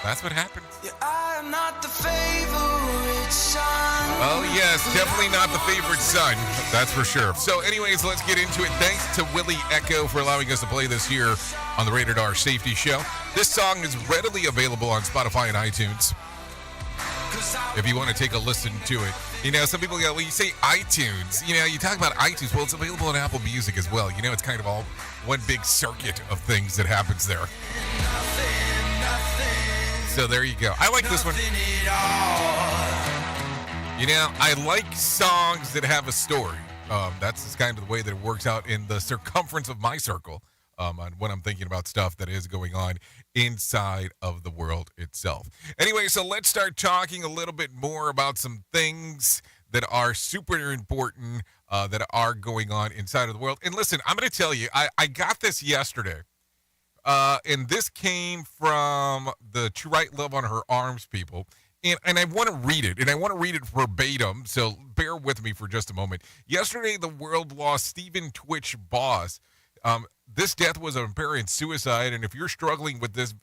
That's what happens. I'm not the favorite son. Oh, yes, definitely not the favorite son. That's for sure. So, anyways, let's get into it. Thanks to Willie Echo for allowing us to play this here on the Rated R Safety Show. This song is readily available on Spotify and iTunes if you want to take a listen to it. You know, some people go, well, you say iTunes. You know, you talk about iTunes. Well, it's available on Apple Music as well. You know, it's kind of all one big circuit of things that happens there. So there you go. I like this one. You know, I like songs that have a story. That's just kind of the way that it works out in the circumference of my circle on when I'm thinking about stuff that is going on inside of the world itself. Anyway, so let's start talking a little bit more about some things that are super important that are going on inside of the world. And listen, I'm going to tell you, I got this yesterday. And this came from the To Write Love on Her Arms people. And I want to read it, and I want to read it verbatim, so bear with me for just a moment. Yesterday, the world lost Stephen Twitch Boss. This death was an apparent suicide, and if you're struggling with this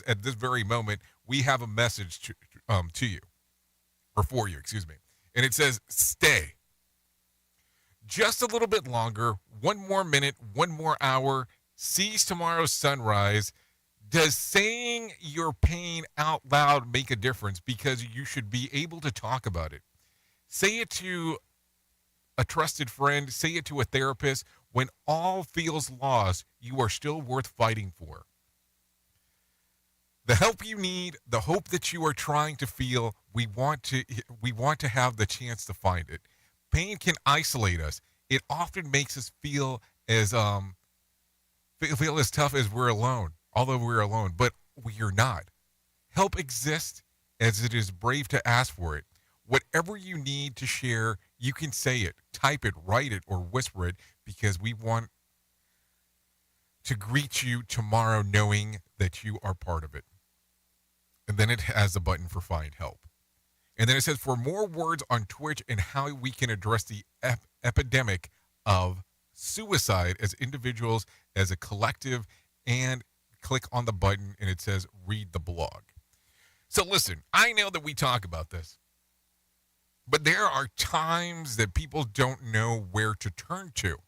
at this very moment, we have a message to you, or for you, excuse me. And it says, stay. Just a little bit longer, one more minute, one more hour, seize tomorrow's sunrise. Does saying your pain out loud make a difference? Because you should be able to talk about it. Say it to a trusted friend. Say it to a therapist. When all feels lost, you are still worth fighting for. The help you need, the hope that you are trying to feel, we want to have the chance to find it. Pain can isolate us. It often makes us feel as tough as we're alone. Although we're alone, but we are not. Help exists as it is brave to ask for it. Whatever you need to share, you can say it, type it, write it, or whisper it, because we want to greet you tomorrow knowing that you are part of it. And then it has a button for find help. And then it says, for more words on Twitch and how we can address the epidemic of suicide as individuals, as a collective, and click on the button and it says read the blog. So listen, I know that we talk about this, but there are times that people don't know where to turn to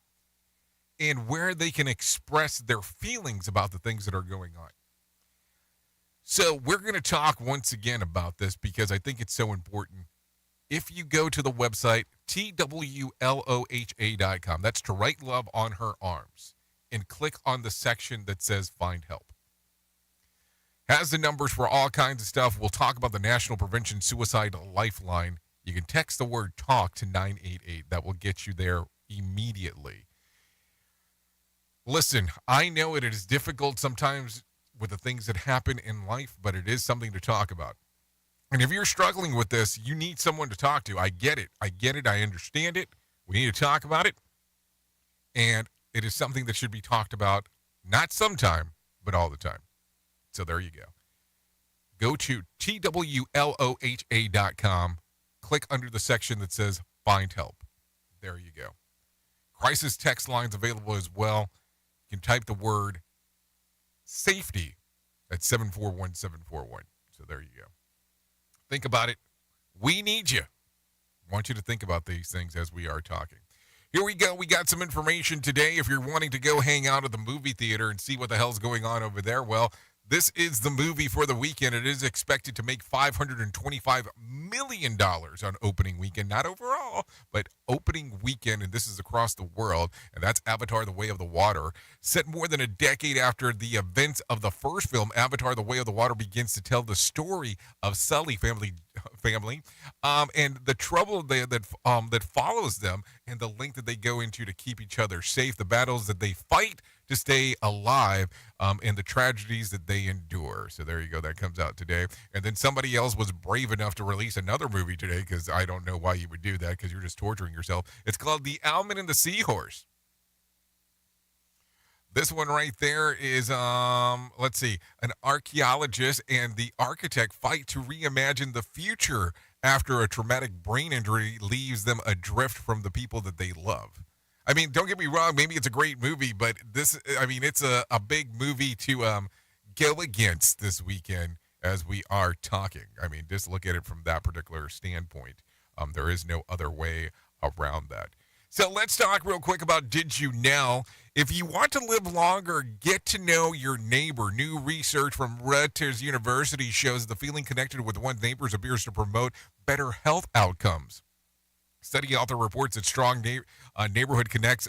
and where they can express their feelings about the things that are going on. So we're going to talk once again about this because I think it's so important. If you go to the website TWLOHA.com, that's To Write Love on Her Arms, and click on the section that says Find Help. Has the numbers for all kinds of stuff. We'll talk about the National Prevention Suicide Lifeline. You can text the word TALK to 988. That will get you there immediately. Listen, I know it is difficult sometimes with the things that happen in life, but it is something to talk about. And if you're struggling with this, you need someone to talk to. I get it. I understand it. We need to talk about it. And it is something that should be talked about, not sometime, but all the time. So there you go. Go to TWLOHA.com. Click under the section that says Find Help. There you go. Crisis text lines available as well. You can type the word safety at 741741. So there you go. Think about it. We need you. I want you to think about these things as we are talking. Here we go. We got some information today. If you're wanting to go hang out at the movie theater and see what the hell's going on over there, well, this is the movie for the weekend. It is expected to make $525 million on opening weekend. Not overall, but opening weekend, and this is across the world, and that's Avatar: The Way of the Water. Set more than a decade after the events of the first film, Avatar: The Way of the Water begins to tell the story of Sully family, and the trouble that follows them, and the length that they go into to keep each other safe, the battles that they fight to stay alive, and the tragedies that they endure. So there you go. That comes out today. And then somebody else was brave enough to release another movie today, because I don't know why you would do that, because you're just torturing yourself. It's called The Almond and the Seahorse. This one right there is, let's see, an archaeologist and the architect fight to reimagine the future after a traumatic brain injury leaves them adrift from the people that they love. I mean, don't get me wrong, maybe it's a great movie, but it's a big movie to go against this weekend as we are talking. I mean, just look at it from that particular standpoint. There is no other way around that. So let's talk real quick about Did You Know? If you want to live longer, get to know your neighbor. New research from Rutgers University shows the feeling connected with one's neighbors appears to promote better health outcomes. Study author reports that strong neighborhood connects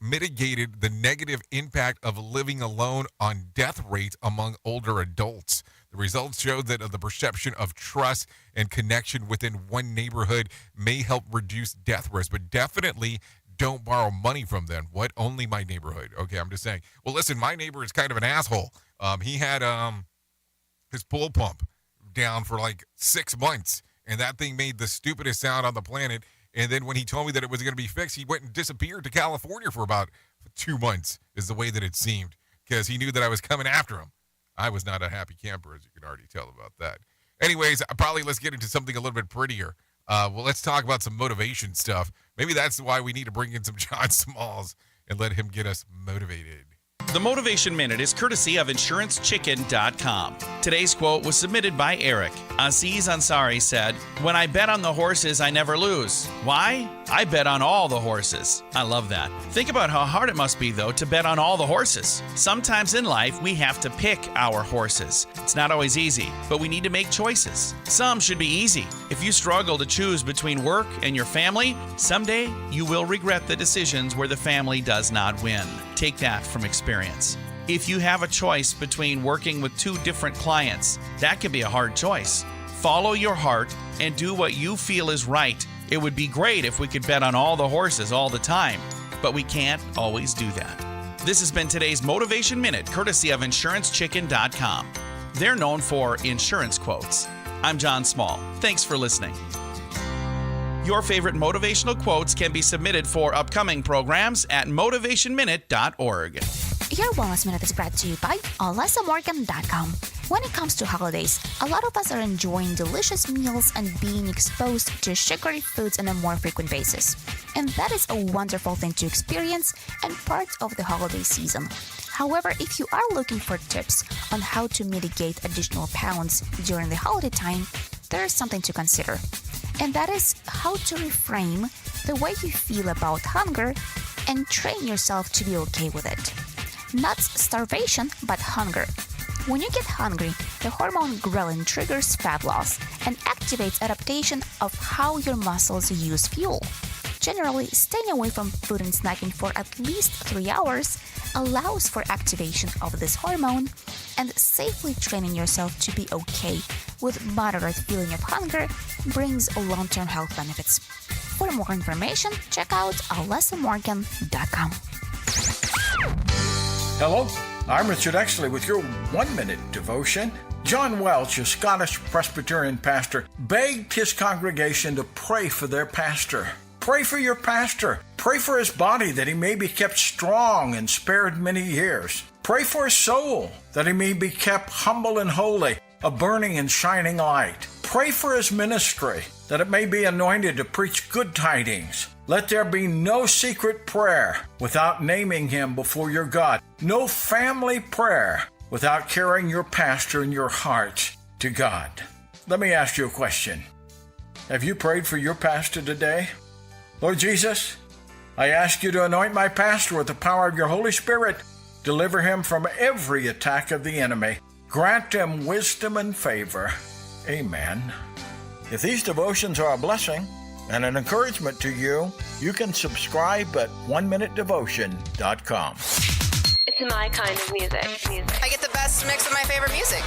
mitigated the negative impact of living alone on death rates among older adults. The results show that the perception of trust and connection within one neighborhood may help reduce death risk, but definitely don't borrow money from them. What? Only my neighborhood. Okay, I'm just saying. Well, listen, my neighbor is kind of an asshole. He had his pool pump down for like 6 months, and that thing made the stupidest sound on the planet. And then when he told me that it was going to be fixed, he went and disappeared to California for about 2 months, is the way that it seemed, because he knew that I was coming after him. I was not a happy camper, as you can already tell about that. Anyways, let's get into something a little bit prettier. Well, let's talk about some motivation stuff. Maybe that's why we need to bring in some John Smalls and let him get us motivated. The Motivation Minute is courtesy of InsuranceChicken.com. Today's quote was submitted by Eric. Aziz Ansari said, "When I bet on the horses, I never lose. Why? I bet on all the horses." I love that. Think about how hard it must be, though, to bet on all the horses. Sometimes in life, we have to pick our horses. It's not always easy, but we need to make choices. Some should be easy. If you struggle to choose between work and your family, someday you will regret the decisions where the family does not win. Take that from experience. If you have a choice between working with 2 different clients, that can be a hard choice. Follow your heart and do what you feel is right. It would be great if we could bet on all the horses all the time, but we can't always do that. This has been today's Motivation Minute, courtesy of InsuranceChicken.com. They're known for insurance quotes. I'm John Small. Thanks for listening. Your favorite motivational quotes can be submitted for upcoming programs at motivationminute.org. Your Wellness Minute is brought to you by AlessaMorgan.com. When it comes to holidays, a lot of us are enjoying delicious meals and being exposed to sugary foods on a more frequent basis. And that is a wonderful thing to experience and part of the holiday season. However, if you are looking for tips on how to mitigate additional pounds during the holiday time, there is something to consider. And that is how to reframe the way you feel about hunger and train yourself to be okay with it. Not starvation, but hunger. When you get hungry, the hormone ghrelin triggers fat loss and activates adaptation of how your muscles use fuel. Generally, staying away from food and snacking for at least 3 hours allows for activation of this hormone, and safely training yourself to be okay with moderate feeling of hunger brings long-term health benefits. For more information, check out AlessaMorgan.com. Hello, I'm Richard Exley with your 1-minute devotion. John Welch, a Scottish Presbyterian pastor, begged his congregation to pray for their pastor. Pray for your pastor. Pray for his body that he may be kept strong and spared many years. Pray for his soul that he may be kept humble and holy, a burning and shining light. Pray for his ministry that it may be anointed to preach good tidings. Let there be no secret prayer without naming him before your God. No family prayer without carrying your pastor in your heart to God. Let me ask you a question. Have you prayed for your pastor today? Lord Jesus, I ask you to anoint my pastor with the power of your Holy Spirit. Deliver him from every attack of the enemy. Grant him wisdom and favor. Amen. If these devotions are a blessing and an encouragement to you, you can subscribe at oneminutedevotion.com. It's my kind of music. I get the best mix of my favorite music.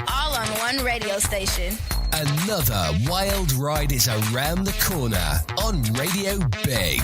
All on one radio station. Another wild ride is around the corner on Radio Big.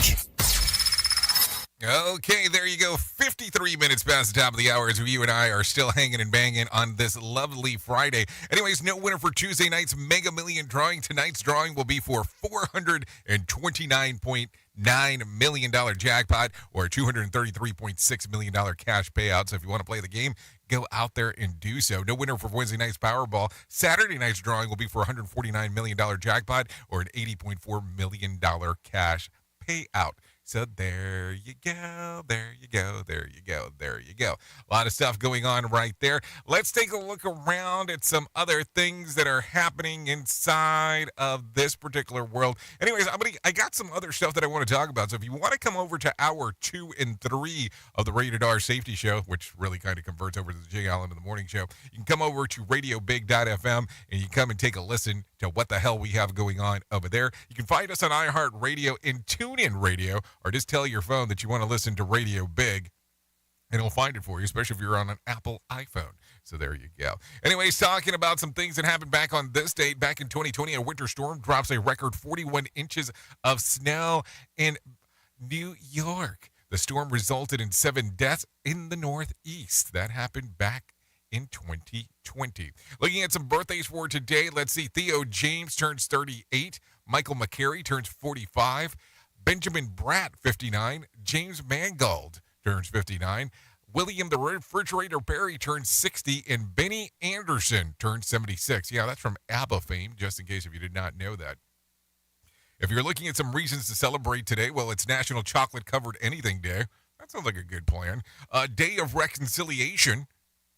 Okay, there you go. 53 minutes past the top of the hour as you and I are still hanging and banging on this lovely Friday. Anyways, no winner for Tuesday night's Mega Million drawing. Tonight's drawing will be for $429.9 million jackpot or a $233.6 million cash payout. So if you want to play the game, go out there and do so. No winner for Wednesday night's Powerball. Saturday night's drawing will be for a $149 million jackpot or an $80.4 million cash payout. So there you go, there you go, there you go, there you go. A lot of stuff going on right there. Let's take a look around at some other things that are happening inside of this particular world. Anyways, I got some other stuff that I want to talk about. So if you want to come over to hour 2 and 3 of the Rated R Safety Show, which really kind of converts over to the Jay Allen in the Morning Show, you can come over to radiobig.fm and you can come and take a listen to what the hell we have going on over there. You can find us on iHeartRadio and TuneIn Radio, or just tell your phone that you want to listen to Radio Big, and it'll find it for you, especially if you're on an Apple iPhone. So there you go. Anyways, talking about some things that happened back on this date. Back in 2020, a winter storm drops a record 41 inches of snow in New York. The storm resulted in 7 deaths in the Northeast. That happened back in 2020. Looking at some birthdays for today, let's see. Theo James turns 38. Michael McCary turns 45. Benjamin Bratt, 59. James Mangold turns 59. William the Refrigerator Perry turns 60. And Benny Anderson turns 76. Yeah, that's from ABBA fame, just in case if you did not know that. If you're looking at some reasons to celebrate today, well, it's National Chocolate Covered Anything Day. That sounds like a good plan. Day of Reconciliation.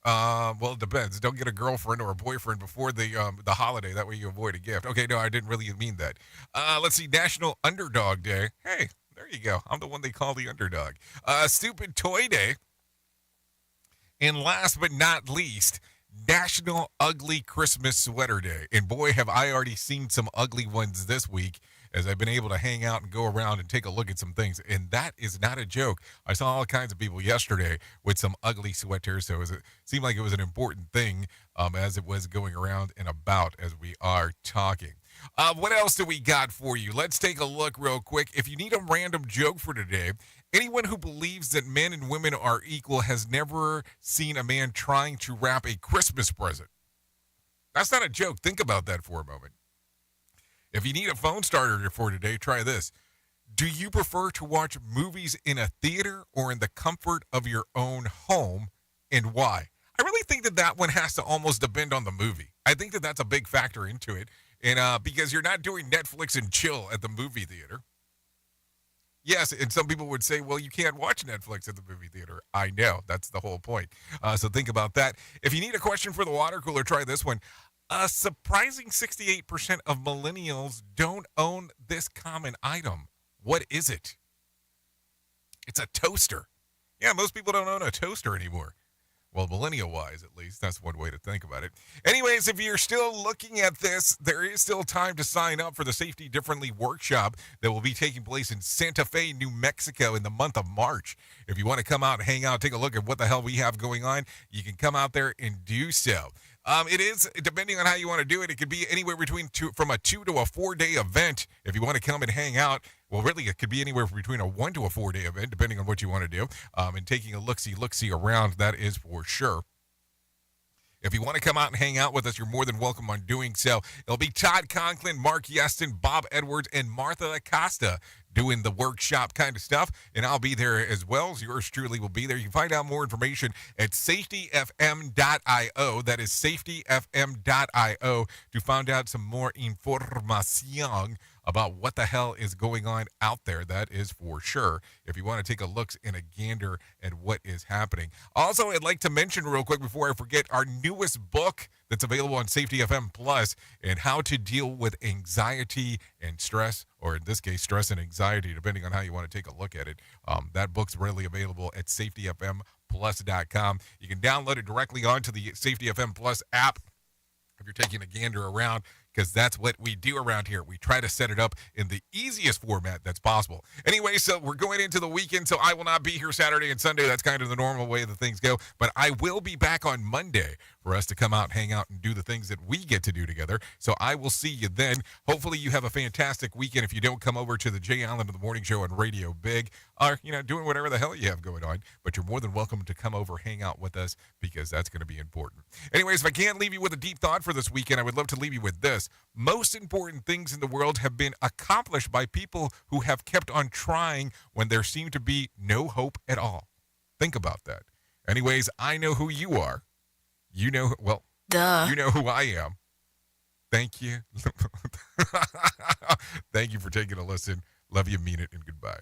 Well, it depends. Don't get a girlfriend or a boyfriend before the holiday. That way you avoid a gift. Okay, no, I didn't really mean that. Let's see, National Underdog Day. Hey, there you go. I'm the one they call the underdog. Stupid Toy Day. And last but not least, National Ugly Christmas Sweater Day. And boy, have I already seen some ugly ones this week, as I've been able to hang out and go around and take a look at some things. And that is not a joke. I saw all kinds of people yesterday with some ugly sweaters. So it seemed like it was an important thing as it was going around and about as we are talking. What else do we got for you? Let's take a look real quick. If you need a random joke for today, anyone who believes that men and women are equal has never seen a man trying to wrap a Christmas present. That's not a joke. Think about that for a moment. If you need a phone starter for today, try this. Do you prefer to watch movies in a theater or in the comfort of your own home, and why? I really think that one has to almost depend on the movie. I think that that's a big factor into it, and because you're not doing Netflix and chill at the movie theater. Yes, and some people would say, well, you can't watch Netflix at the movie theater. I know. That's the whole point. So think about that. If you need a question for the water cooler, try this one. A surprising 68% of millennials don't own this common item. What is it? It's a toaster. Yeah, most people don't own a toaster anymore. Well, millennial-wise, at least. That's one way to think about it. Anyways, if you're still looking at this, there is still time to sign up for the Safety Differently workshop that will be taking place in Santa Fe, New Mexico in the month of March. If you want to come out and hang out, take a look at what the hell we have going on, you can come out there and do so. It is, depending on how you want to do it, it could be anywhere from a 2 to a 4 day event. If you want to come and hang out, well, really, it could be anywhere between a 1 to a 4 day event, depending on what you want to do. And taking a look-see around, that is for sure. If you want to come out and hang out with us, you're more than welcome on doing so. It'll be Todd Conklin, Mark Yeston, Bob Edwards, and Martha Acosta doing the workshop kind of stuff, and I'll be there as well. As yours truly will be there. You can find out more information at safetyfm.io. That is safetyfm.io to find out some more information about what the hell is going on out there. That is for sure. If you want to take a look and a gander at what is happening. Also, I'd like to mention real quick before I forget our newest book that's available on Safety FM Plus, and how to deal with anxiety and stress, or in this case, stress and anxiety, depending on how you want to take a look at it. That book's readily available at safetyfmplus.com. You can download it directly onto the Safety FM Plus app if you're taking a gander around, because that's what we do around here. We try to set it up in the easiest format that's possible. Anyway, so we're going into the weekend, so I will not be here Saturday and Sunday. That's kind of the normal way that things go. But I will be back on Monday for us to come out, hang out, and do the things that we get to do together. So I will see you then. Hopefully you have a fantastic weekend if you don't come over to the Jay Allen in the Morning Show on Radio Big, or, doing whatever the hell you have going on. But you're more than welcome to come over, hang out with us, because that's going to be important. Anyways, if I can't leave you with a deep thought for this weekend, I would love to leave you with this. Most important things in the world have been accomplished by people who have kept on trying when there seemed to be no hope at all. Think about that. Anyways, I know who you are. You know who I am. Thank you. Thank you for taking a listen. Love you, mean it, and goodbye.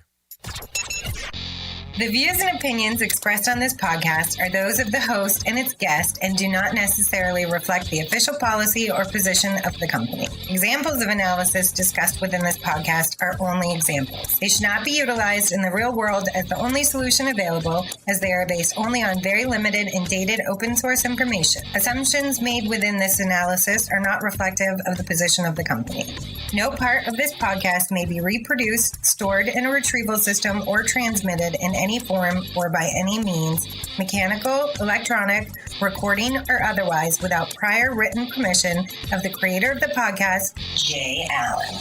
The views and opinions expressed on this podcast are those of the host and its guest and do not necessarily reflect the official policy or position of the company. Examples of analysis discussed within this podcast are only examples. They should not be utilized in the real world as the only solution available, as they are based only on very limited and dated open source information. Assumptions made within this analysis are not reflective of the position of the company. No part of this podcast may be reproduced, stored in a retrieval system, or transmitted in any form or by any means, mechanical, electronic, recording, or otherwise, without prior written permission of the creator of the podcast, Jay Allen.